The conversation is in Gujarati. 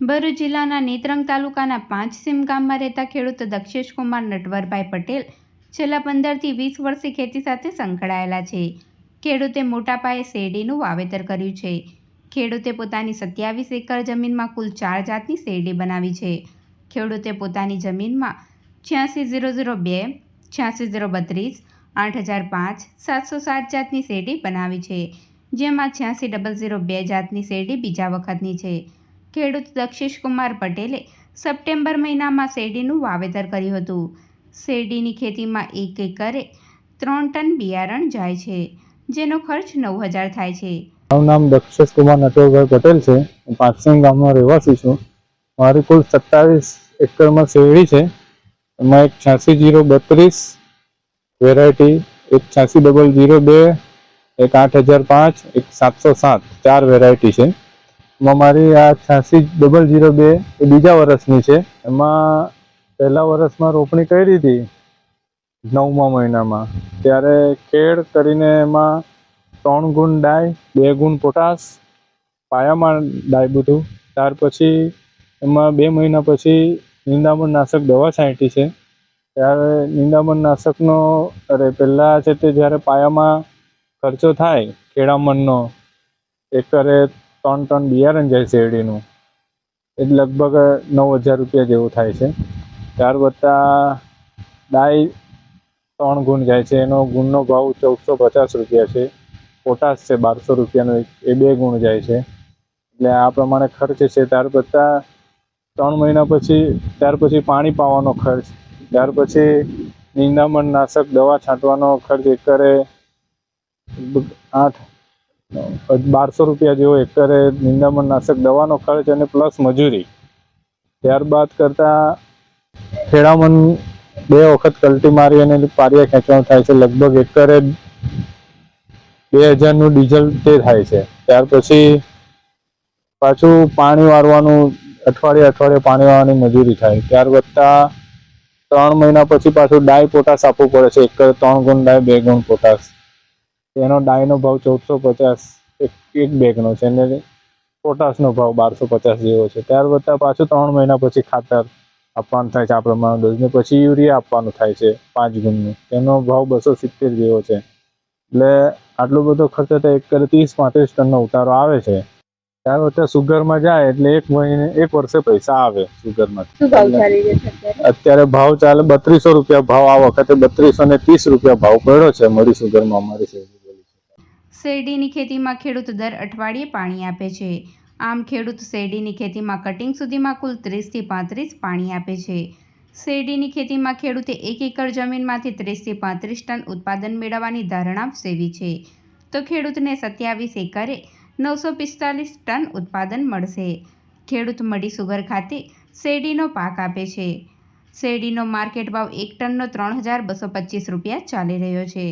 ભરૂચ જિલ્લાના નેત્રંગ તાલુકાના પાંચસીમ ગામમાં રહેતા ખેડૂત દક્ષેશકુમાર નટવરભાઈ પટેલ છેલ્લા 15 થી 20 વર્ષથી ખેતી સાથે સંકળાયેલા છે. ખેડૂતે મોટા પાયે શેરડીનું વાવેતર કર્યું છે. ખેડૂતે પોતાની 27 એકર જમીનમાં કુલ 4 જાતની શેરડી બનાવી છે. ખેડૂતે પોતાની જમીનમાં 86002, 86032, 8005, 707 જાતની શેરડી બનાવી છે, જેમાં 86002 જાતની શેરડી બીજા વખતની છે. ખેડૂત દક્ષેશકુમાર પટેલે સપ્ટેમ્બર મહિનામાં શેરડીનું વાવેતર કર્યું હતું. શેરડીની ખેતીમાં 1 એકરે 3 ટન બિયારણ જાય છે, જેનો ખર્ચ 9000 થાય છે. મારું નામ દક્ષેશકુમાર નટવરભાઈ પટેલ છે. હું પાંચસીમ ગામનો રહેવાસી છું. મારી કુલ 27 એકરમાં શેરડી છે. એમાં એક 86032 વેરાયટી, એક 86002, એક 8005, એક 707 4 વેરાયટી છે. એમાં મારી આ 86002 એ બીજા વર્ષની છે. એમાં પહેલા વર્ષમાં રોપણી કરી હતી 9મા મહિનામાં. ત્યારે ખેડ કરીને એમાં 3 ગુણ ડાય, 2 ગુણ પોટાશ, પાયામાં ડાય બધું. ત્યાર પછી એમાં 2 મહિના પછી નિંદામણ નાશક દવા છાંટી છે. ત્યારે નિંદામણ નાશકનો પહેલાં છે તે જ્યારે પાયામાં ખર્ચો થાય ખેડામણનો, એકરે 3 ટન બિયારણ જાય શેરડીનું, એ લગભગ 9000 રૂપિયા જેવું થાય છે. ત્યાર વત્તા ડાય 3 ગુણ જાય છે, એનો ગુણનો ભાવ 1450 રૂપિયા છે. પોટાશ છે 1200 રૂપિયાનો, એ 2 ગુણ જાય છે. એટલે આ પ્રમાણે ખર્ચ છે. ત્યાર વત્તા 3 મહિના પછી ત્યાર પછી પાણી પાવાનો ખર્ચ, ત્યાર પછી નિંદામણ નાશક દવા છાંટવાનો ખર્ચ એકરે 1200 રૂપિયા જેવો એકરે નિંદામણ નાશક દવાનો ખર્ચ અને પ્લસ મજૂરી. ત્યારબાદ કરતાં ખેડામણ 2 વખત કલ્ટી મારી અને પારિયા ખેંચવાનું થાય છે. લગભગ એકરે 2000નું ડીઝલ તે થાય છે. ત્યાર પછી પાછું પાણી વારવાનું, અઠવાડિયે પાણી વારવાની મજૂરી થાય. ત્યાર વત્તા 3 મહિના પછી પાછું ડાય પોટાશ આપવું પડે છે. એકરે 3 ગુણ ડાય, 2 ગુણ પોટાશ. એનો ડાયનો ભાવ 1450 એક બેગનો છે અને પોટાશનો ભાવ 1250 જેવો છે. ત્યાર વત્તા પાછું 3 મહિના પછી ખાતર આપવાનું થાય છે આ પ્રમાણે ડોઝ, ને પછી યુરિયા આપવાનું થાય છે 5 ગુણનું. એનો ભાવ 270 જેવો છે. એટલે આટલો બધો ખર્ચ થાય એકરે 30-35 ટનનો ઉતારો આવે છે. ત્યાર વત્તા સુગરમાં જાય એટલે એક વર્ષે પૈસા આવે સુગરમાં. અત્યારે ભાવ ચાલે 3200 રૂપિયા ભાવ. આ વખતે 3230 રૂપિયા ભાવ પડ્યો છે મરી સુગરમાં અમારી શેરડી. શેરડીની ખેતીમાં ખેડૂત દર અઠવાડિયે પાણી આપે છે. આમ ખેડૂત શેરડીની ખેતીમાં કટિંગ સુધીમાં કુલ 30 થી 35 પાણી આપે છે. શેરડીની ખેતીમાં ખેડૂતે 1 એકર જમીનમાંથી 30 થી 35 ટન ઉત્પાદન મેળવવાની ધારણા સેવી છે. તો ખેડૂતને 27 એકરે 945 ટન ઉત્પાદન મળશે. ખેડૂત મડી સુગર ખાતે શેરડીનો પાક આપે છે. શેરડીનો માર્કેટ ભાવ 1 ટનનો 3225 રૂપિયા ચાલી રહ્યો છે.